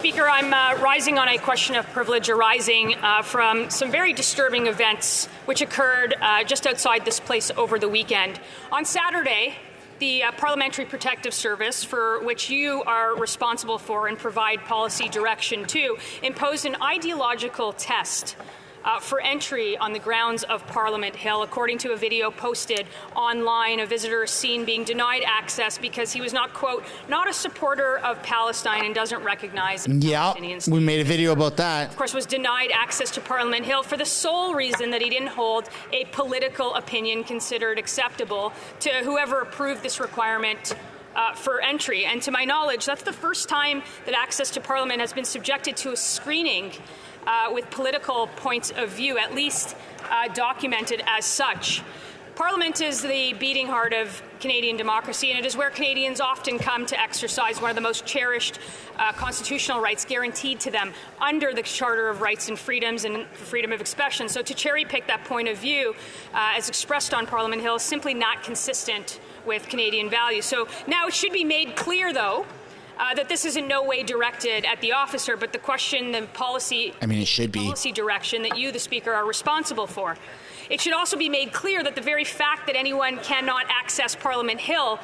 Speaker, I'm rising on a question of privilege arising from some very disturbing events which occurred just outside this place over the weekend. On Saturday, the Parliamentary Protective Service, for which you are responsible for and provide policy direction to, imposed an ideological test for entry on the grounds of Parliament Hill. According to a video posted online, a visitor is seen being denied access because he was not, quote, not a supporter of Palestine and doesn't recognize Palestinian state. We made a video about that. Of course, was denied access to Parliament Hill for the sole reason that he didn't hold a political opinion considered acceptable to whoever approved this requirement for entry. And to my knowledge, that's the first time that access to Parliament has been subjected to a screening with political points of view, at least documented as such. Parliament is the beating heart of Canadian democracy, and it is where Canadians often come to exercise one of the most cherished constitutional rights guaranteed to them under the Charter of Rights and Freedoms and freedom of expression. So to cherry-pick that point of view as expressed on Parliament Hill is simply not consistent with Canadian values. So now it should be made clear, though, that this is in no way directed at the officer, but the question, the policy, it should be policy direction that you, the Speaker, are responsible for. It should also be made clear that the very fact that anyone cannot access Parliament Hill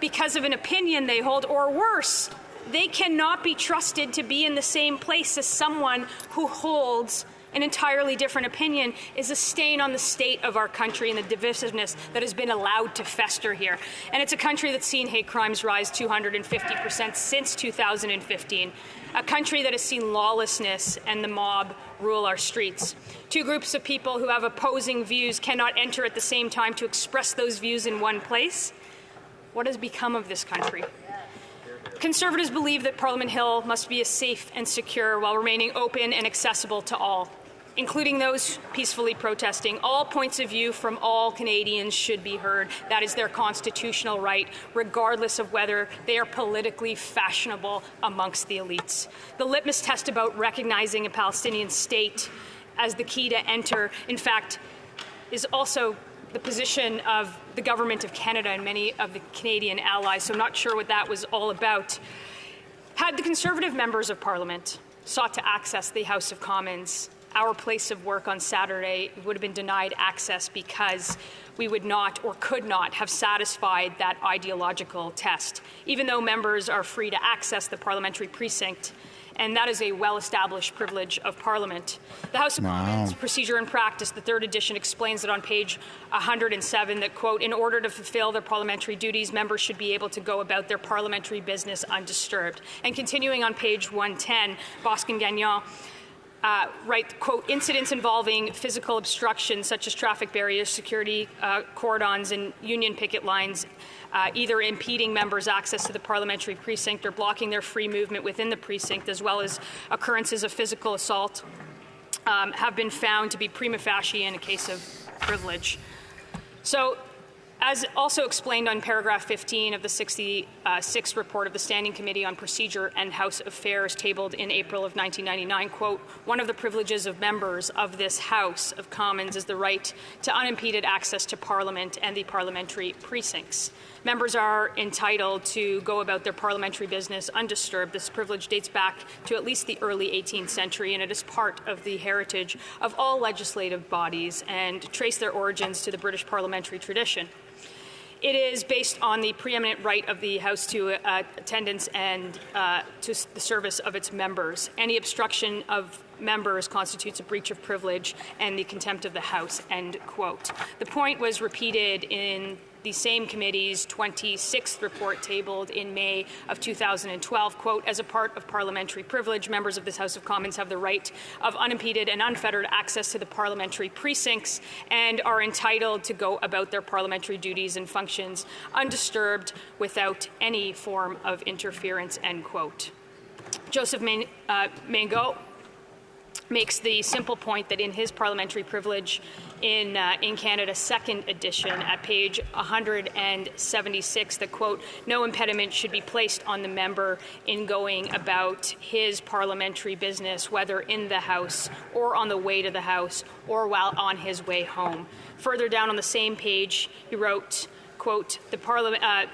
because of an opinion they hold, or worse, they cannot be trusted to be in the same place as someone who holds an entirely different opinion, is a stain on the state of our country and the divisiveness that has been allowed to fester here. And it's a country that's seen hate crimes rise 250% since 2015, a country that has seen lawlessness and the mob rule our streets. Two groups of people who have opposing views cannot enter at the same time to express those views in one place. What has become of this country? Conservatives believe that Parliament Hill must be safe and secure while remaining open and accessible to all, including those peacefully protesting. All points of view from all Canadians should be heard. That is their constitutional right, regardless of whether they are politically fashionable amongst the elites. The litmus test about recognizing a Palestinian state as the key to enter, in fact, is also the position of the Government of Canada and many of the Canadian allies, so I'm not sure what that was all about. Had the Conservative members of Parliament sought to access the House of Commons, our place of work on Saturday would have been denied access because we would not or could not have satisfied that ideological test, even though members are free to access the parliamentary precinct. And that is a well-established privilege of Parliament. The House of Commons Procedure and Practice, the third edition, explains that on page 107 that, quote, in order to fulfill their parliamentary duties, members should be able to go about their parliamentary business undisturbed. And continuing on page 110, Boscan Gagnon write, quote, incidents involving physical obstruction such as traffic barriers, security cordons and union picket lines, either impeding members' access to the parliamentary precinct or blocking their free movement within the precinct, as well as occurrences of physical assault, have been found to be prima facie in a case of privilege. So, as also explained on paragraph 15 of the 66th report of the Standing Committee on Procedure and House Affairs tabled in April of 1999, quote, one of the privileges of members of this House of Commons is the right to unimpeded access to Parliament and the parliamentary precincts. Members are entitled to go about their parliamentary business undisturbed. This privilege dates back to at least the early 18th century, and it is part of the heritage of all legislative bodies and trace their origins to the British parliamentary tradition. It is based on the preeminent right of the House to attendance and to the service of its members. Any obstruction of members constitutes a breach of privilege and the contempt of the House, end quote. The point was repeated in the same committee's 26th report tabled in May of 2012, quote, as a part of parliamentary privilege, members of this House of Commons have the right of unimpeded and unfettered access to the parliamentary precincts and are entitled to go about their parliamentary duties and functions undisturbed without any form of interference, end quote. Joseph Mango makes the simple point that in his parliamentary privilege in Canada's second edition at page 176 that, quote, no impediment should be placed on the member in going about his parliamentary business, whether in the House or on the way to the House or while on his way home. Further down on the same page, he wrote, quote,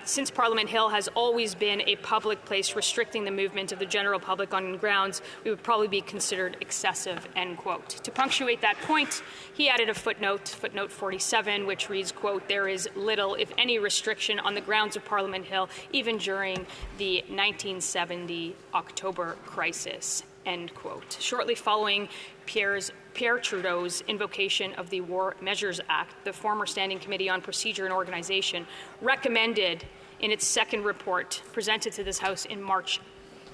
since Parliament Hill has always been a public place restricting the movement of the general public on grounds we would probably be considered excessive, end quote. To punctuate that point, he added a footnote 47, which reads, quote, there is little, if any, restriction on the grounds of Parliament Hill, even during the 1970 October crisis, end quote. Shortly following Pierre Trudeau's invocation of the War Measures Act, the former Standing Committee on Procedure and Organization recommended in its second report presented to this House in March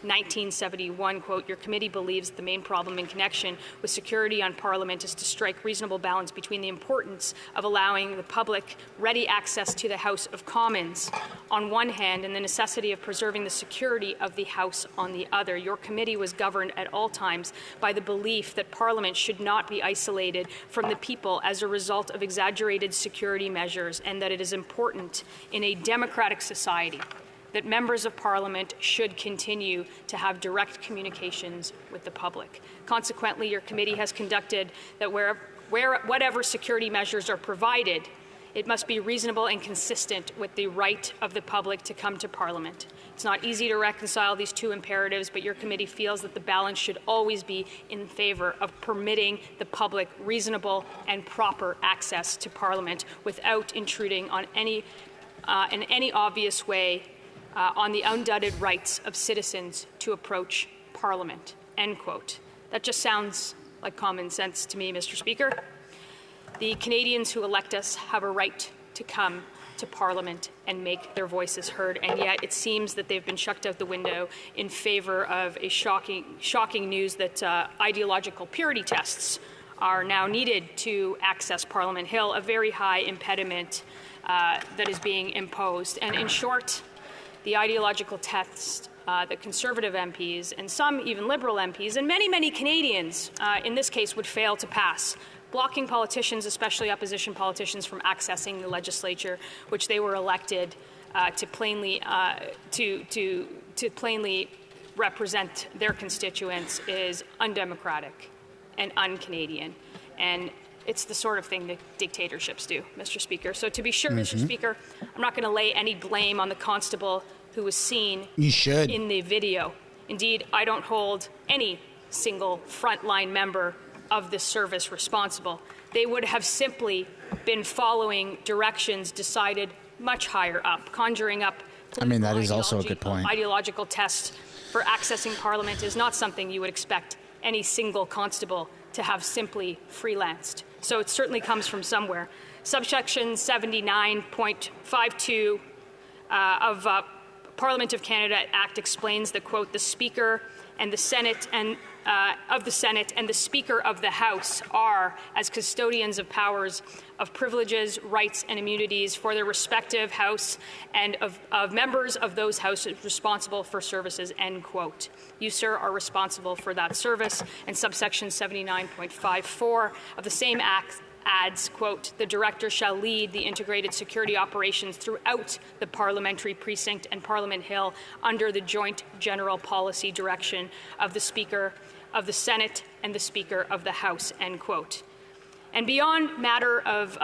1971, quote, your committee believes the main problem in connection with security on Parliament is to strike reasonable balance between the importance of allowing the public ready access to the House of Commons on one hand and the necessity of preserving the security of the House on the other. Your committee was governed at all times by the belief that Parliament should not be isolated from the people as a result of exaggerated security measures, and that it is important in a democratic society that members of Parliament should continue to have direct communications with the public. Consequently, your committee has conducted that whatever security measures are provided, it must be reasonable and consistent with the right of the public to come to Parliament. It's not easy to reconcile these two imperatives, but your committee feels that the balance should always be in favor of permitting the public reasonable and proper access to Parliament without intruding on in any obvious way on the undoubted rights of citizens to approach Parliament, end quote. That just sounds like common sense to me, Mr. Speaker. The Canadians who elect us have a right to come to Parliament and make their voices heard, and yet it seems that they've been chucked out the window in favor of a shocking news that ideological purity tests are now needed to access Parliament Hill, a very high impediment that is being imposed. And in short, the ideological test that Conservative MPs and some even Liberal MPs and many, many Canadians in this case would fail to pass, blocking politicians, especially opposition politicians, from accessing the legislature, which they were elected to plainly represent their constituents, is undemocratic and un-Canadian. And it's the sort of thing that dictatorships do, Mr. Speaker. So to be sure, Mr. Speaker, I'm not going to lay any blame on the constable who was seen in the video. Indeed, I don't hold any single frontline member of this service responsible. They would have simply been following directions decided much higher up, conjuring up. I mean, that is also a good point. Ideological test for accessing Parliament is not something you would expect any single constable to have simply freelanced. So it certainly comes from somewhere. Subsection 79.52 of Parliament of Canada Act explains that, quote, the Speaker and the Senate and of the Senate and the Speaker of the House are, as custodians of powers, of privileges, rights, and immunities for their respective House and of members of those houses responsible for services, end quote. You, sir, are responsible for that service. And subsection 79.54 of the same Act adds, quote, the Director shall lead the integrated security operations throughout the Parliamentary precinct and Parliament Hill under the joint general policy direction of the Speaker of the Senate and the Speaker of the House, end quote. And beyond the matter of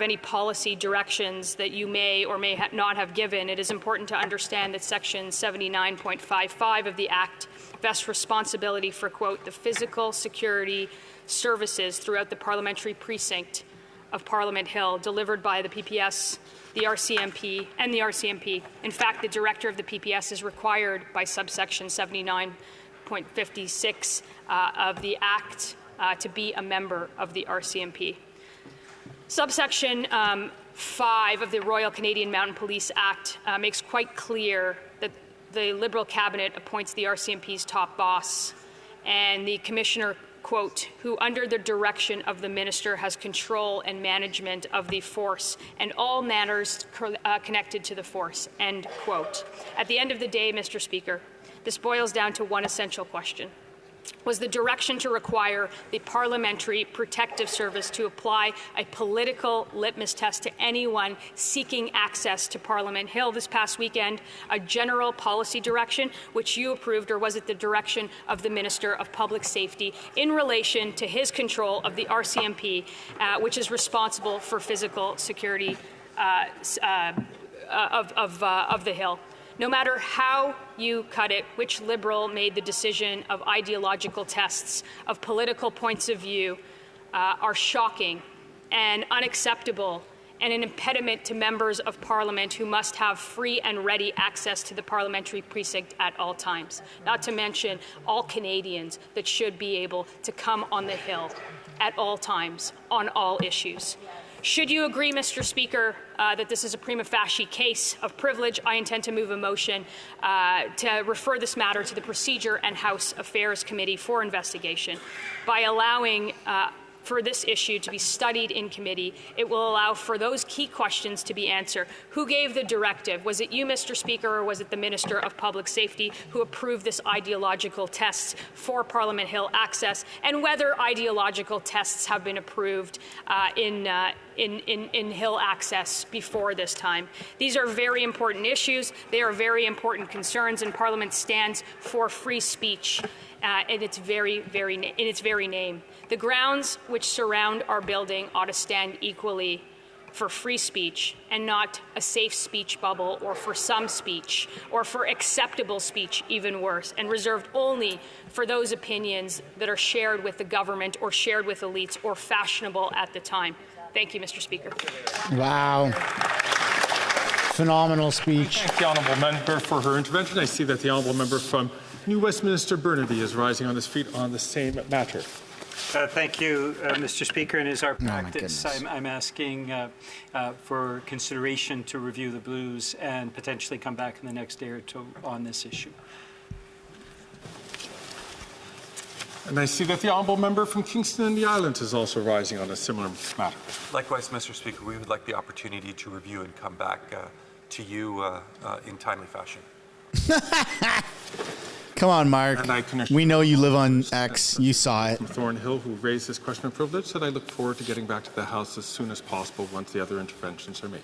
any policy directions that you may or may not have given, it is important to understand that Section 79.55 of the Act vests responsibility for, quote, the physical security services throughout the parliamentary precinct of Parliament Hill, delivered by the PPS, the RCMP, and the RCMP. In fact, the director of the PPS is required by subsection 79.56 of the Act to be a member of the RCMP. Subsection 5 of the Royal Canadian Mounted Police Act makes quite clear that the Liberal cabinet appoints the RCMP's top boss, and the commissioner, quote, who under the direction of the minister has control and management of the force and all matters connected to the force, end quote. At the end of the day, Mr. Speaker, this boils down to one essential question. Was the direction to require the Parliamentary Protective Service to apply a political litmus test to anyone seeking access to Parliament Hill this past weekend a general policy direction which you approved, or was it the direction of the Minister of Public Safety in relation to his control of the RCMP, which is responsible for physical security of the Hill. No matter how you cut it, which Liberal made the decision of ideological tests of political points of view are shocking and unacceptable and an impediment to members of Parliament who must have free and ready access to the parliamentary precinct at all times, not to mention all Canadians that should be able to come on the Hill at all times on all issues. Should you agree, Mr. Speaker, that this is a prima facie case of privilege, I intend to move a motion to refer this matter to the Procedure and House Affairs Committee for investigation. By allowing for this issue to be studied in committee, it will allow for those key questions to be answered. Who gave the directive? Was it you, Mr. Speaker, or was it the Minister of Public Safety who approved this ideological tests for Parliament Hill access, and whether ideological tests have been approved in Hill access before this time? These are very important issues. They are very important concerns, and Parliament stands for free speech in its very name. The grounds which surround our building ought to stand equally for free speech and not a safe speech bubble, or for some speech, or for acceptable speech, even worse, and reserved only for those opinions that are shared with the government or shared with elites or fashionable at the time. Thank you, Mr. Speaker. Wow. Phenomenal speech. Thank the honourable member for her intervention. I see that the honourable member from New Westminster Burnaby is rising on his feet on the same matter. Thank you, Mr. Speaker. And as our practice, I'm asking for consideration to review the blues and potentially come back in the next day or two on this issue. And I see that the honourable member from Kingston and the Islands is also rising on a similar matter. Likewise, Mr. Speaker, we would like the opportunity to review and come back to you in timely fashion. Come on, Mark. We know you live on X. You saw it. From Thornhill, who raised this question of privilege, said I look forward to getting back to the House as soon as possible once the other interventions are made.